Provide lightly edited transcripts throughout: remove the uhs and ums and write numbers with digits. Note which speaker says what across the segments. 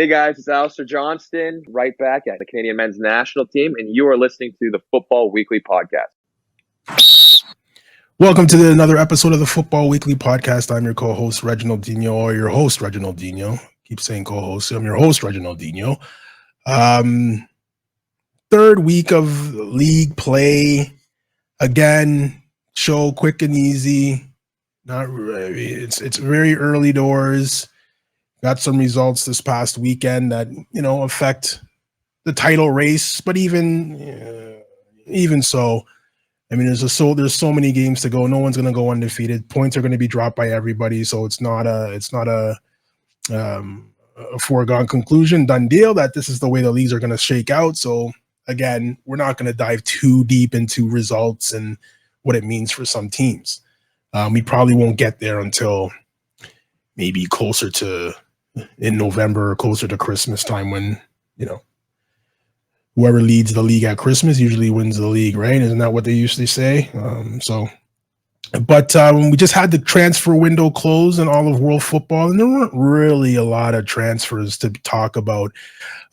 Speaker 1: Hey guys, it's Alistair Johnston, right back at the Canadian men's national team, and you are listening to the Futbol Weekly Podcast.
Speaker 2: Welcome to another episode of the Futbol Weekly Podcast. I'm your co-host, Reginald Dino, or your host, Reginald Dino. Keep saying co-host. I'm your host, Reginald Dino. Third week of league play. Again, show quick and easy. Not really. It's very early doors. Got some results this past weekend that, affect the title race, but even so, I mean, there's so many games to go. No one's going to go undefeated. Points are going to be dropped by everybody, so it's not a foregone conclusion, done deal that this is the way the leagues are going to shake out. So again, we're not going to dive too deep into results and what it means for some teams. We probably won't get there until maybe closer to in November or closer to Christmas time, when whoever leads the league at Christmas usually wins the league, right? Isn't that what they usually say? But we just had the transfer window close in all of world football, and there weren't really a lot of transfers to talk about.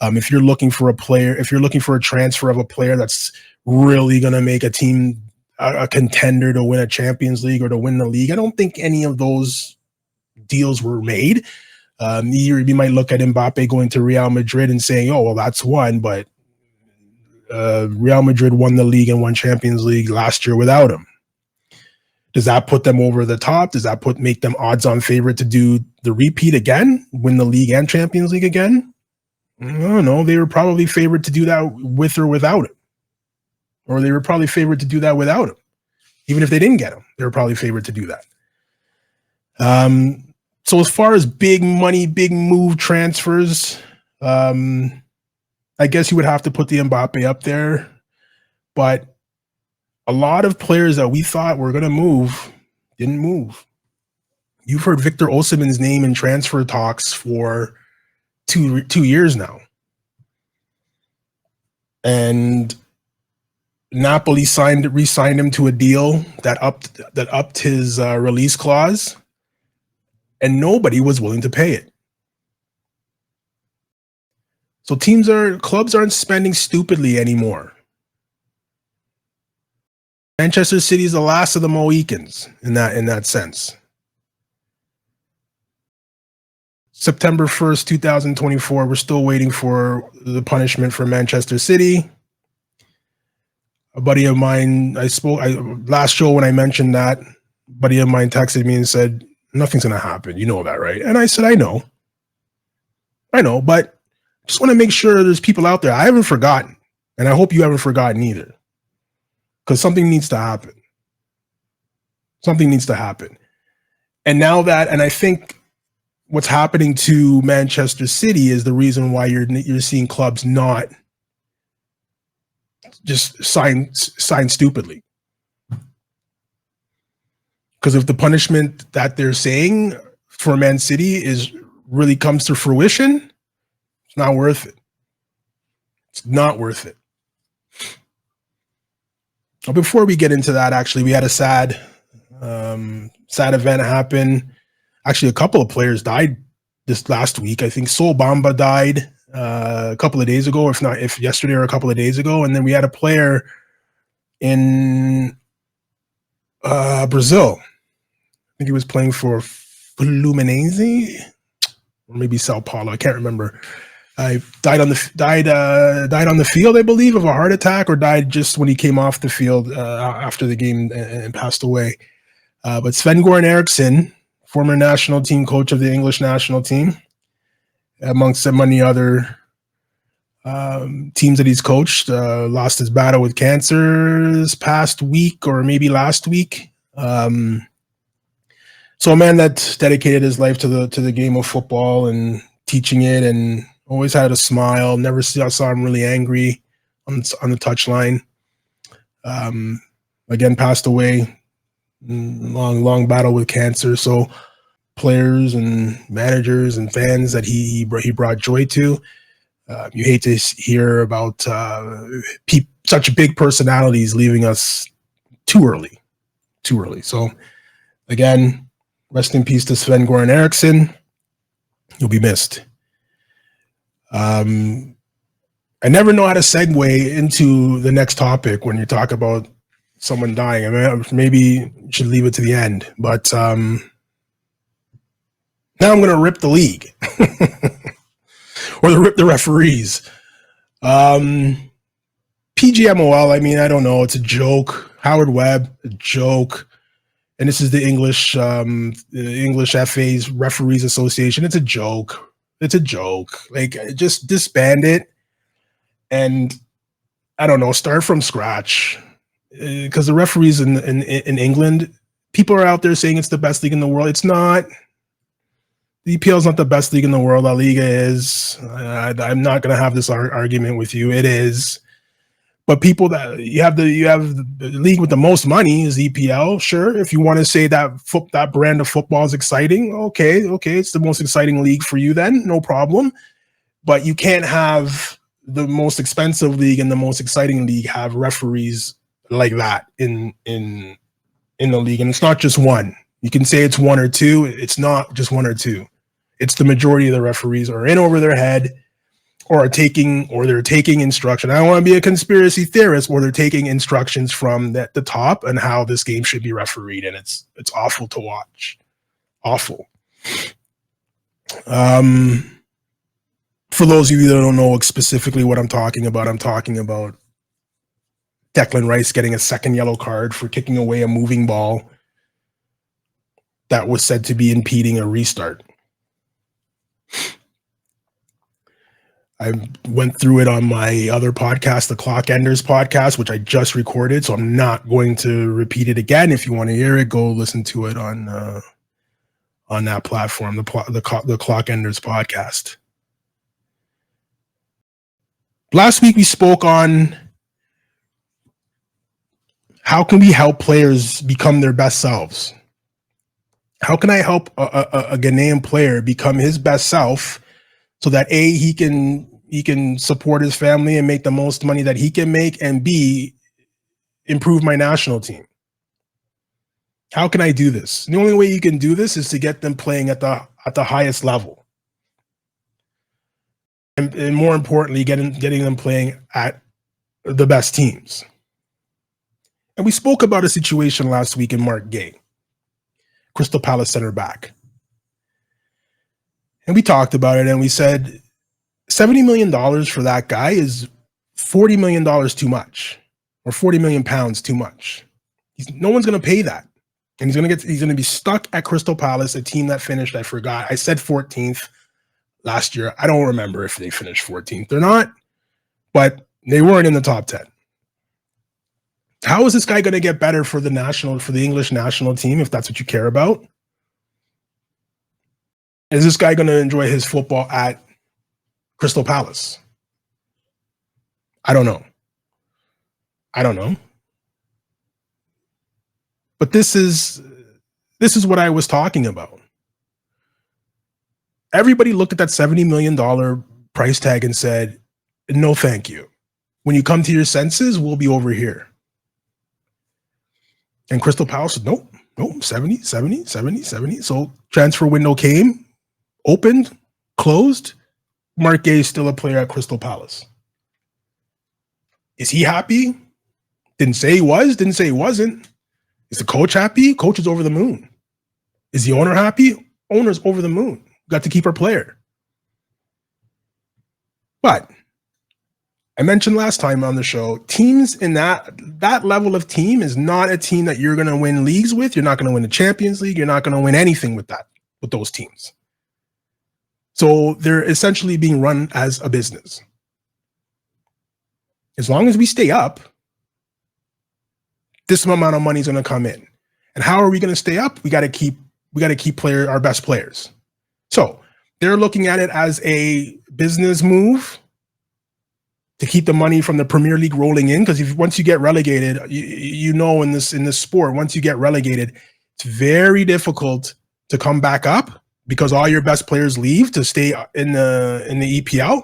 Speaker 2: If you're looking for a transfer of a player that's really going to make a team a contender to win a Champions League or to win the league, I don't think any of those deals were made. You might look at Mbappe going to Real Madrid and saying, oh, well, that's one, but Real Madrid won the league and won Champions League last year without him. Does that put them over the top? Does that make them odds-on favorite to do the repeat again, win the league and Champions League again? I don't know. They were probably favored to do that with or without him. Or they were probably favored to do that without him. Even if they didn't get him, they were probably favored to do that. So as far as big money, big move transfers, I guess you would have to put the Mbappe up there. But a lot of players that we thought were going to move didn't move. You've heard Victor Osimhen's name in transfer talks for two years now. And Napoli re-signed him to a deal that upped his release clause, and nobody was willing to pay it. So clubs aren't spending stupidly anymore. Manchester City is the last of the Mohicans in that sense. September 1st, 2024, we're still waiting for the punishment for Manchester City. A buddy of mine, last show when I mentioned that, a buddy of mine texted me and said, nothing's going to happen. You know that, right? And I said, I know, but just want to make sure there's people out there. I haven't forgotten, and I hope you haven't forgotten either, because something needs to happen. Something needs to happen. And I think what's happening to Manchester City is the reason why you're seeing clubs not just sign stupidly. Because if the punishment that they're saying for Man City really comes to fruition, it's not worth it. It's not worth it. But before we get into that, actually, we had a sad event happen. Actually, a couple of players died this last week. I think Sol Bamba died a couple of days ago, if yesterday or a couple of days ago. And then we had a player in Brazil. I think he was playing for Fluminense or maybe Sao Paulo. I can't remember. Died on the field, I believe, of a heart attack, or died just when he came off the field after the game and passed away. But Sven-Goran Eriksson, former national team coach of the English national team, amongst many other teams that he's coached, lost his battle with cancer this past week or maybe last week. So a man that dedicated his life to the game of football and teaching it, and always had a smile. Never saw him really angry on the touchline. Again, passed away. Long battle with cancer. So players and managers and fans that he brought joy to. You hate to hear about such big personalities leaving us too early. So again, rest in peace to Sven-Goran Eriksson. You'll be missed. I never know how to segue into the next topic when you talk about someone dying. I mean, maybe you should leave it to the end. But now I'm going to rip the league or rip the referees. PGMOL, I mean, I don't know. It's a joke. Howard Webb, a joke. And this is the English FA's Referees Association. It's a joke. It's a joke. Like, just disband it. And I don't know, start from scratch. Because the referees in England, people are out there saying it's the best league in the world. It's not. The EPL is not the best league in the world. La Liga is. I'm not going to have this argument with you. It is. But people that you have the league with the most money is EPL. Sure, if you want to say that that brand of football is exciting, okay, it's the most exciting league for you. Then no problem. But you can't have the most expensive league and the most exciting league have referees like that in the league, and it's not just one. You can say it's one or two. It's not just one or two. It's the majority of the referees are in over their head. Or they're taking instruction. I don't want to be a conspiracy theorist, or they're taking instructions from the top and how this game should be refereed, and it's awful to watch. Awful. For those of you that don't know specifically what I'm talking about Declan Rice getting a second yellow card for kicking away a moving ball that was said to be impeding a restart. I went through it on my other podcast, the Clock Enders podcast, which I just recorded, so I'm not going to repeat it again. If you want to hear it, go listen to it on that platform, the Clock Enders podcast. Last week we spoke on how can we help players become their best selves. How can I help a Ghanaian player become his best self so that A, he can support his family and make the most money that he can make, and B, improve my national team? How can I do this? The only way you can do this is to get them playing at the highest level. And more importantly, getting them playing at the best teams. And we spoke about a situation last week in Mark Gay, Crystal Palace center back. And we talked about it, and we said $70 million for that guy is $40 million too much, or 40 million pounds too much. No one's going to pay that. And he's going to be stuck at Crystal Palace, a team that finished, I forgot. I said 14th last year. I don't remember if they finished 14th or not, but they weren't in the top 10. How is this guy going to get better for the English national team, if that's what you care about? Is this guy going to enjoy his football at Crystal Palace? I don't know. But this is what I was talking about. Everybody looked at that $70 million price tag and said, no, thank you. When you come to your senses, we'll be over here. And Crystal Palace said, nope, 70. So transfer window came, opened, closed. Mark Gay is still a player at Crystal Palace. Is he happy? Didn't say he was, didn't say he wasn't. Is the coach happy? Coach is over the moon. Is the owner happy? Owner's over the moon. Got to keep our player. But I mentioned last time on the show, teams in that level of team is not a team that you're going to win leagues with. You're not going to win the Champions League. You're not going to win anything with those teams. So they're essentially being run as a business. As long as we stay up, this amount of money is going to come in. And how are we going to stay up? We got to keep our best players. So they're looking at it as a business move to keep the money from the Premier League rolling in. Because once you get relegated, in this sport, once you get relegated, it's very difficult to come back up, because all your best players leave to stay in the EPL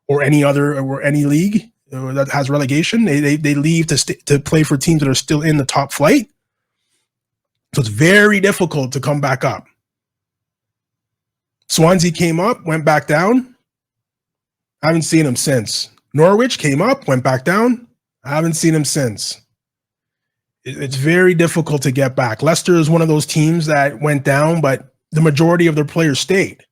Speaker 2: or any league that has relegation. They leave to play for teams that are still in the top flight. So it's very difficult to come back up. Swansea came up, went back down. I haven't seen him since. Norwich came up, went back down. I haven't seen him since. It's very difficult to get back. Leicester is one of those teams that went down, but the majority of their players stayed.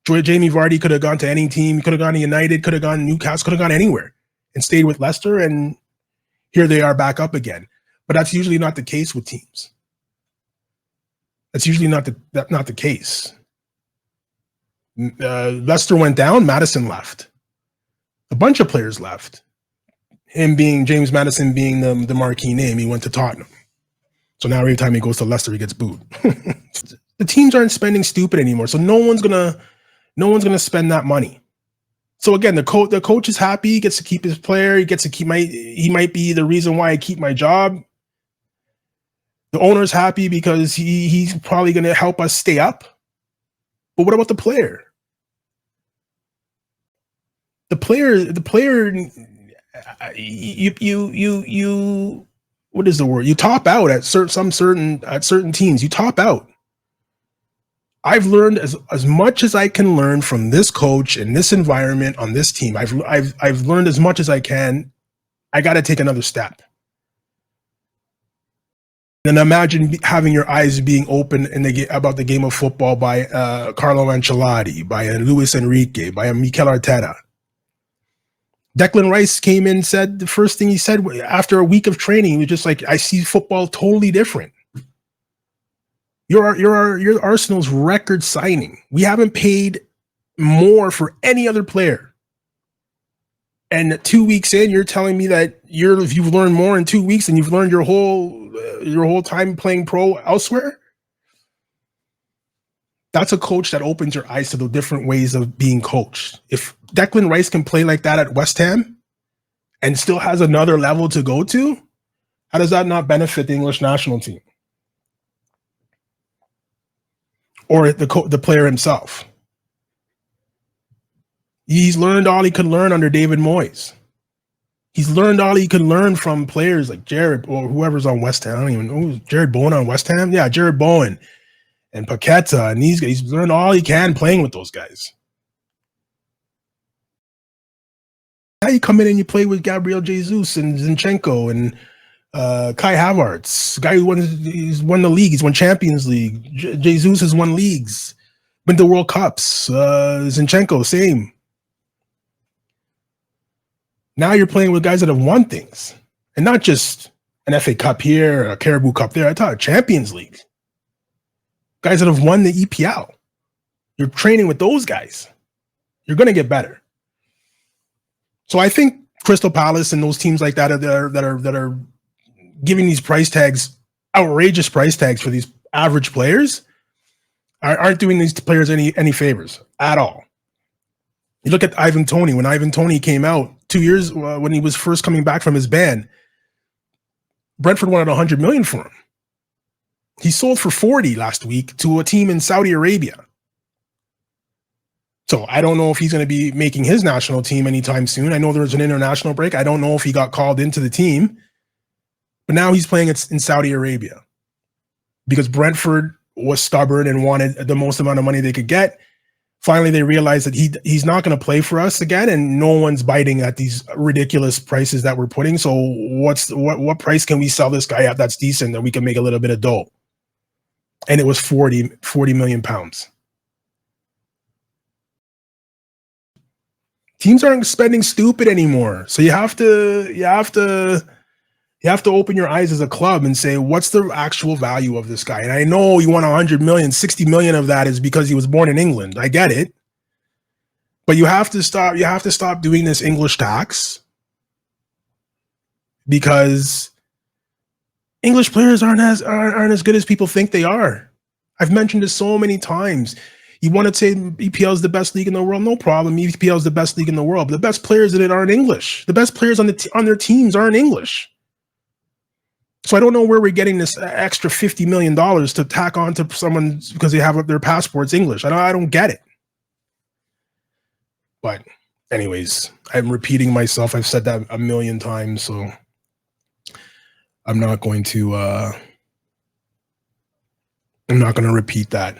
Speaker 2: Jamie Vardy could have gone to any team, could have gone to United, could have gone to Newcastle, could have gone anywhere and stayed with Leicester, and here they are back up again. But that's usually not the case with teams. That's usually not the case. Leicester went down, Maddison left. A bunch of players left. Him being James Maddison being the marquee name, he went to Tottenham. So now every time he goes to Leicester, he gets booed. The teams aren't spending stupid anymore, so no one's gonna spend that money. So again, the coach is happy, he gets to keep his player, he might be the reason why I keep my job. The owner's happy because he's probably gonna help us stay up. But what about the player? The player, you what is the word? You top out at certain teams. You top out. I've learned as much as I can learn from this coach in this environment on this team. I've learned as much as I can. I got to take another step. And imagine having your eyes being open about the game of football by Carlo Ancelotti, by Luis Enrique, by Mikel Arteta. Declan Rice came in, said the first thing he said after a week of training, he was just like, I see football totally different. You're Arsenal's record signing. We haven't paid more for any other player. And 2 weeks in, you're telling me that you've learned more in 2 weeks than you've learned your whole time playing pro elsewhere? That's a coach that opens your eyes to the different ways of being coached. If Declan Rice can play like that at West Ham and still has another level to go to, how does that not benefit the English national team? Or the player himself? He's learned all he could learn under David Moyes. He's learned all he could learn from players like Jared or whoever's on West Ham. I don't even know. Jared Bowen on West Ham? Yeah, Jared Bowen and Paqueta, and these guys. He's learned all he can playing with those guys. Now you come in and you play with Gabriel Jesus and Zinchenko and Kai Havertz, guy who won the league. He's won Champions League. Jesus has won leagues, been to World Cups. Zinchenko, same. Now you're playing with guys that have won things, and not just an FA Cup here, a Caribou Cup there. I thought Champions League. Guys that have won the EPL. You're training with those guys. You're going to get better. So I think Crystal Palace and those teams like that are giving these price tags, outrageous price tags for these average players, aren't doing these players any favors at all. You look at Ivan Toney. When Ivan Toney came out 2 years when he was first coming back from his ban, Brentford wanted 100 million for him. He sold for 40 last week to a team in Saudi Arabia. So I don't know if he's going to be making his national team anytime soon. I know there's an international break. I don't know if he got called into the team, but now he's playing in Saudi Arabia because Brentford was stubborn and wanted the most amount of money they could get. Finally, they realized that he's not going to play for us again, and no one's biting at these ridiculous prices that we're putting. So what price can we sell this guy at that's decent that we can make a little bit of dough? And it was 40 million pounds. Teams aren't spending stupid anymore. So you have to open your eyes as a club and say, what's the actual value of this guy? And I know you want 100 million, 60 million of that is because he was born in England. I get it. But you have to stop doing this English tax, because English players aren't as good as people think they are. I've mentioned this so many times. You want to say EPL is the best league in the world? No problem. EPL is the best league in the world. But the best players in it aren't English. The best players on their teams aren't English. So I don't know where we're getting this extra $50 million to tack on to someone because they have their passports English. I don't get it. But anyways, I'm repeating myself. I've said that a million times, so I'm not going to repeat that.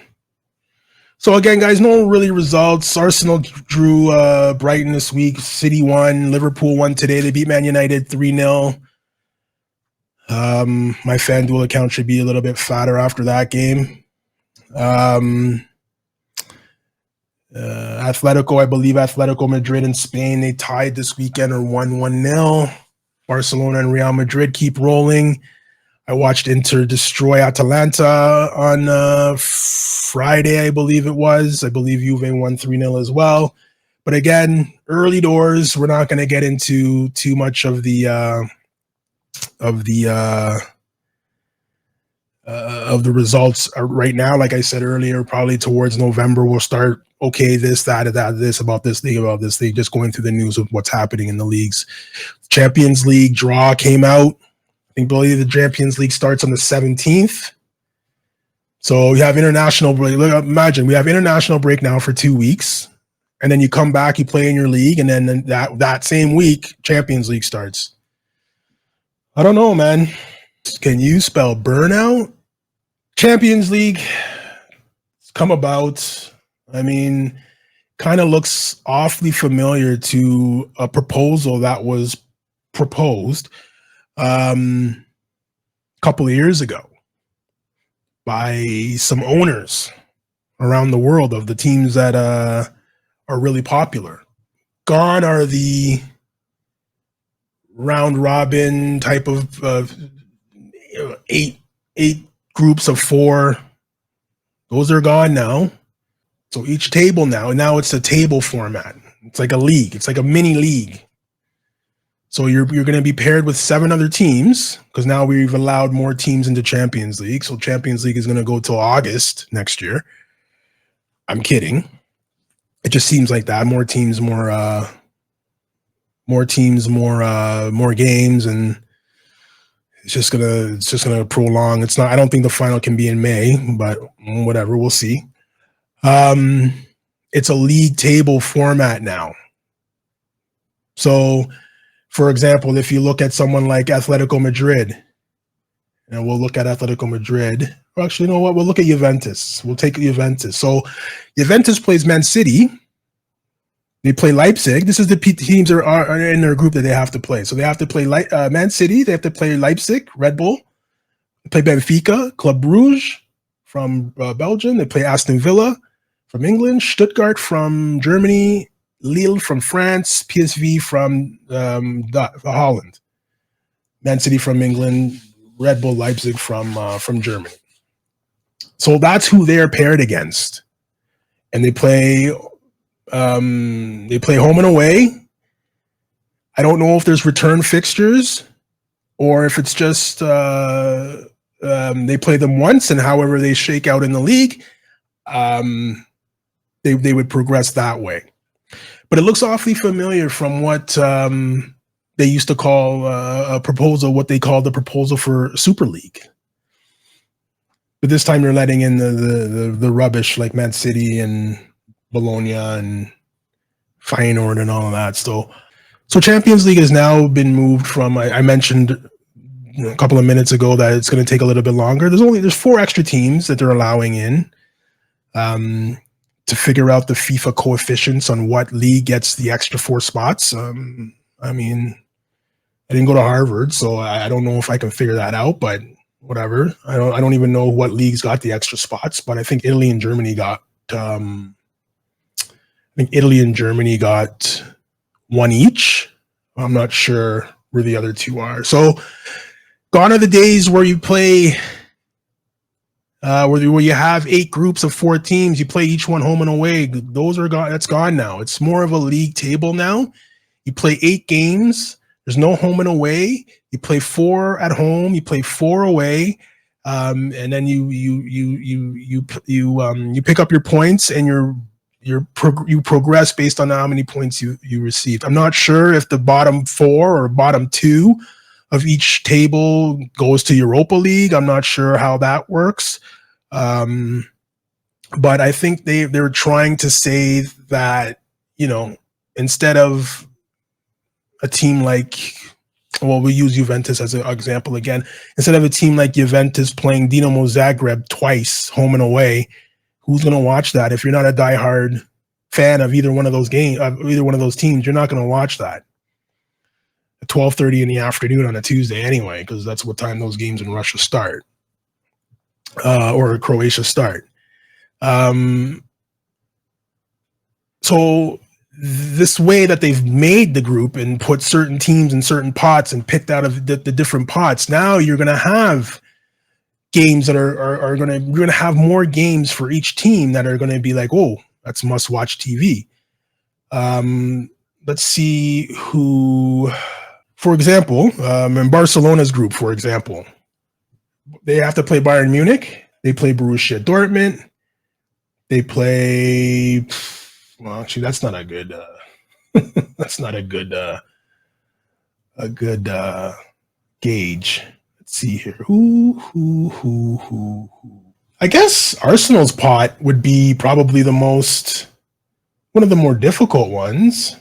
Speaker 2: So again, guys, no really results. Arsenal drew Brighton this week. City won. Liverpool won today. They beat Man United 3-0. My FanDuel account should be a little bit fatter after that game. Atletico, I believe Atletico Madrid in Spain, they tied this weekend or won 1-0. Barcelona and Real Madrid keep rolling. I watched Inter destroy Atalanta on Friday, I believe it was. I believe Juve won 3-0 as well. But again, early doors. We're not going to get into too much of the results right now. Like I said earlier, probably towards November we'll start. Okay, this, that, this, about this thing, just going through the news of what's happening in the leagues. Champions League draw came out. I think believe the Champions League starts on the 17th. So we have international break. Imagine we have international break now for 2 weeks, and then you come back, you play in your league, and then that same week Champions League starts. I don't know, man. Can you spell burnout? Champions League has come about. I mean, kind of looks awfully familiar to a proposal that was proposed a couple of years ago by some owners around the world of the teams that are really popular. Gone are the round robin type of eight groups of 4. Those are gone now. So each table now it's a table format. It's like a league. It's like a mini league. So you're going to be paired with 7 other teams because now we've allowed more teams into Champions League. So Champions League is going to go till August next year. I'm kidding. It just seems like that. More teams, more games, and it's just gonna prolong. It's not. I don't think the final can be in May, but whatever. We'll see. It's a league table format now. So, for example, if you look at someone like Atletico Madrid, and we'll look at Atletico Madrid. Well, actually, you know what? We'll look at Juventus. We'll take Juventus. So, Juventus plays Man City. They play Leipzig. This is the teams that are in their group that they have to play. So they have to play Man City. They have to play Leipzig, Red Bull. They play Benfica, Club Brugge from Belgium. They play Aston Villa from England, Stuttgart from Germany, Lille from France, PSV from Holland, Man City from England, Red Bull Leipzig from Germany. So that's who they're paired against, and they play home and away. I don't know if there's return fixtures or if it's just they play them once, and however they shake out in the league, they would progress that way. But it looks awfully familiar from what they used to call a proposal, what they call the proposal for Super League. But this time you're letting in the rubbish like Man City and Bologna and Feyenoord and all of that. So Champions League has now been moved from, I mentioned a couple of minutes ago that it's going to take a little bit longer. There's 4 extra teams that they're allowing in to figure out the FIFA coefficients on what league gets the extra 4 spots. I mean, I didn't go to Harvard, so I don't know if I can figure that out, but whatever. I don't even know what leagues got the extra spots, but I think Italy and Germany got one each. I'm not sure where the other 2 are. So gone are the days where you play, where you have 8 groups of 4 teams. You play each one home and away. Those are gone. That's gone now. It's more of a league table now. You play 8 games. There's no home and away. You play 4 at home. You play 4 away, and then you pick up your points, and you progress based on how many points you received. I'm not sure if the bottom 4 or bottom 2 of each table goes to Europa League. I'm not sure how that works. But I think they're trying to say that, instead of a team like, well, we use Juventus as an example again, instead of a team like Juventus playing Dinamo Zagreb twice, home and away, Who's going to watch that? If you're not a diehard fan of either one of those teams, you're not going to watch that at 12:30 in the afternoon on a Tuesday anyway, because that's what time those games in Russia start, or Croatia start. So this way that they've made the group and put certain teams in certain pots and picked out of the different pots, now you're going to have games that are going to, you're going to have more games for each team that are going to be like, oh, that's must watch TV. Let's see who, for example, in Barcelona's group, for example, they have to play Bayern Munich. They play Borussia Dortmund. They play, well, actually, that's not a good, that's not a good gauge. Let's see here. Who. I guess Arsenal's pot would be probably one of the more difficult ones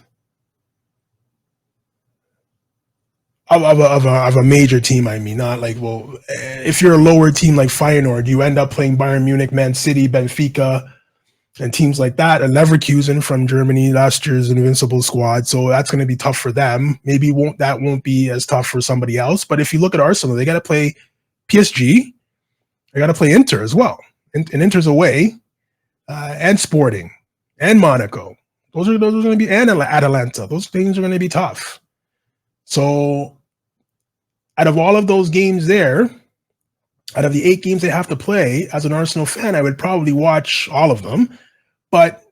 Speaker 2: of a major team. I mean, not like, well, if you're a lower team like Feyenoord, you end up playing Bayern Munich, Man City, Benfica, and teams like that, and Leverkusen from Germany, last year's invincible squad. So that's going to be tough for them. Maybe that won't be as tough for somebody else. But if you look at Arsenal, they got to play PSG. They got to play Inter as well. And Inter's away, and Sporting, and Monaco. Those are going to be, and Atalanta. Those things are going to be tough. So out of all of those games there, out of the 8 games they have to play, as an Arsenal fan, I would probably watch all of them. But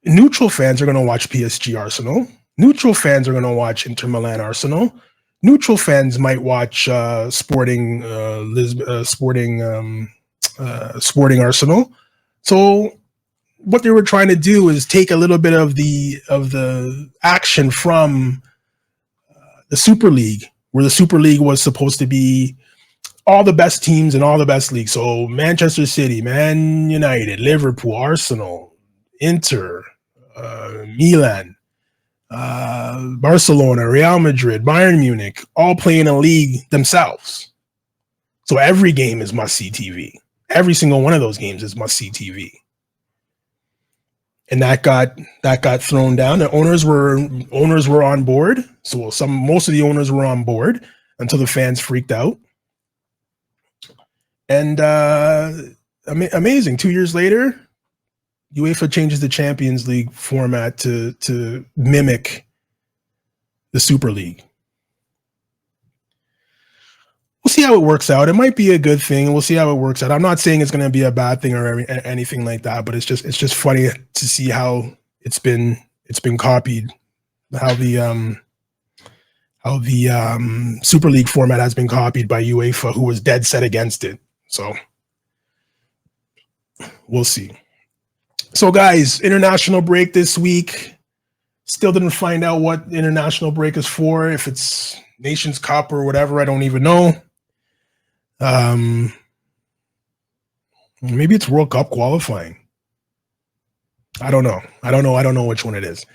Speaker 2: neutral fans are going to watch PSG Arsenal. Neutral fans are going to watch Inter Milan Arsenal. Neutral fans might watch Sporting Arsenal. So what they were trying to do is take a little bit of the action from the Super League, where the Super League was supposed to be all the best teams in all the best leagues. So Manchester City, Man United, Liverpool, Arsenal, Inter, Milan, Barcelona, Real Madrid, Bayern Munich, all play in a league themselves. So every game is must-see TV. Every single one of those games is must-see TV. And that got thrown down. The owners were on board. So most of the owners were on board until the fans freaked out. And amazing. 2 years later, UEFA changes the Champions League format to mimic the Super League. We'll see how it works out. It might be a good thing. We'll see how it works out. I'm not saying it's going to be a bad thing or anything like that, but it's just funny to see how it's been copied, how the Super League format has been copied by UEFA, who was dead set against it. So we'll see. So guys, international break this week. Still didn't find out what international break is for. If it's Nations Cup or whatever, I don't even know. Maybe it's World Cup qualifying. I don't know. I don't know which one it is.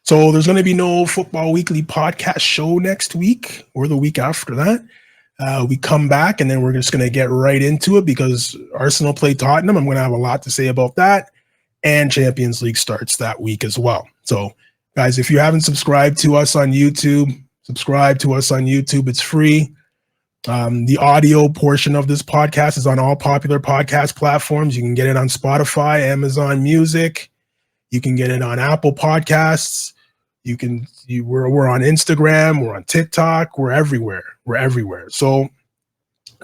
Speaker 2: So there's going to be no Football Weekly podcast show next week or the week after that. We come back and then we're just going to get right into it because Arsenal play Tottenham. I'm going to have a lot to say about that. And Champions League starts that week as well. So guys, if you haven't subscribed to us on YouTube, subscribe to us on YouTube. It's free. The audio portion of this podcast is on all popular podcast platforms. You can get it on Spotify, Amazon Music. You can get it on Apple Podcasts. We're on Instagram. We're on TikTok. We're everywhere. We're everywhere. So,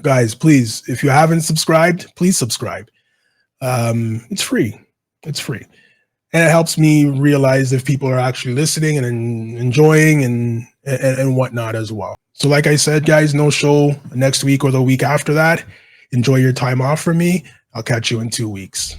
Speaker 2: guys, please, if you haven't subscribed, please subscribe. It's free. It's free. And it helps me realize if people are actually listening and enjoying and whatnot as well. So like I said, guys, no show next week or the week after that. Enjoy your time off from me. I'll catch you in 2 weeks.